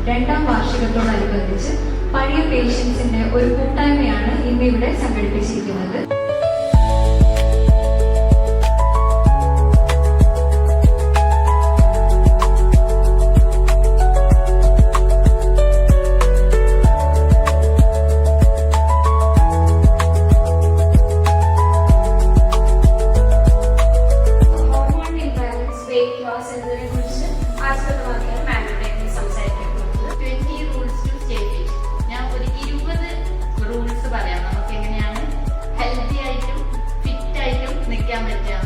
രണ്ടാം വാർഷികത്തോടനുബന്ധിച്ച് പഴയ പേഷ്യൻസിന്റെ ഒരു കൂട്ടായ്മയാണ് ഇന്നിവിടെ സംഘടിപ്പിച്ചിരിക്കുന്നത്. ഹോർമോൺ ഇംബാലൻസ്, വെയിറ്റ് ലോസ് എന്നതിനെ കുറിച്ച് ആസ്പദമാക്കിയാണ് മാമിന്റെ സംസാരിക്കുന്നത്. 20 rules to stay fit. ഞാൻ ഒരു 20 റൂൾസ് പറയാം, നമുക്ക് എങ്ങനെയാണ് ഹെൽത്തി ആയിട്ടും ഫിറ്റ് ആയിട്ടും നിൽക്കാൻ പറ്റുക.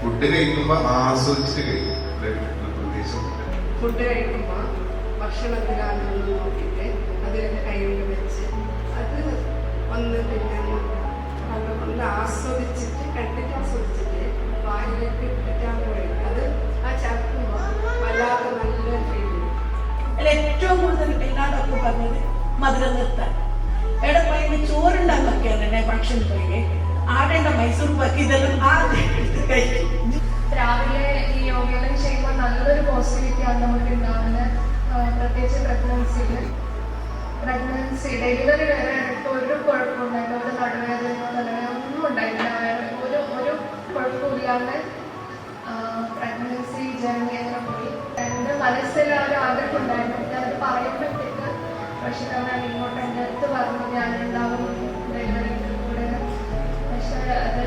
ഫുഡ് കഴിക്കുമ്പോ ആസ്വദിച്ചിട്ട് കഴിക്കും. ഫുഡ് കഴിക്കുമ്പോ ഭക്ഷണത്തിലാണെന്ന് നോക്കിയിട്ട് അതിലൊക്കെ കൈകൊണ്ട് വെച്ച് അത് ഒന്ന് പിന്നെ ഒന്ന് ആസ്വദിച്ചിട്ട് കണ്ടിട്ട് ആസ്വദിച്ചിട്ട് വായിലേക്ക് ഇട്ടിട്ടാണ് കഴിക്കുക. അത് ആ ചേർക്കുമ്പോൾ വല്ലാത്ത നല്ല ഫീൽ. അതിൽ ഏറ്റവും കൂടുതൽ എല്ലാ ഡോക്ടർ പറഞ്ഞത് മധുരം നിർത്താൻ. എവിടെ പോയി ചോറുണ്ടാക്കിയാണ് ഭക്ഷണം പോയി ആടേണ്ട മൈസൂർ പാക്ക് ഇതെല്ലാം ആദ്യം കഴിക്കും. രാവിലെ ഈ യോഗയെല്ലാം ചെയ്യുമ്പോൾ നല്ലൊരു പോസിറ്റിവിറ്റിയാണ് നമുക്ക് ഉണ്ടാകുന്നത്. പ്രത്യേകിച്ച് പ്രഗ്നൻസി ഡെലിവറി വരെ എനിക്ക് ഒരു കുഴപ്പമുണ്ടായില്ല. ഒരു നടുവേദനയോ തലവേദന ഒന്നും ഉണ്ടായില്ല. ഒരു കുഴപ്പമില്ലാതെ പ്രഗ്നൻസി ജേർണി അങ്ങനെ പോയി. എൻ്റെ മനസ്സിൽ ഒരു ആഗ്രഹം ഉണ്ടായിരുന്നു. ഞാനത് പറയുമ്പോഴത്തേക്ക് പക്ഷെ ഞാൻ ഇങ്ങോട്ട് എൻ്റെ അടുത്ത് പറഞ്ഞു ഞാനുണ്ടാവും ഡെലിവറിയുടെ കൂടെ. പക്ഷെ അത്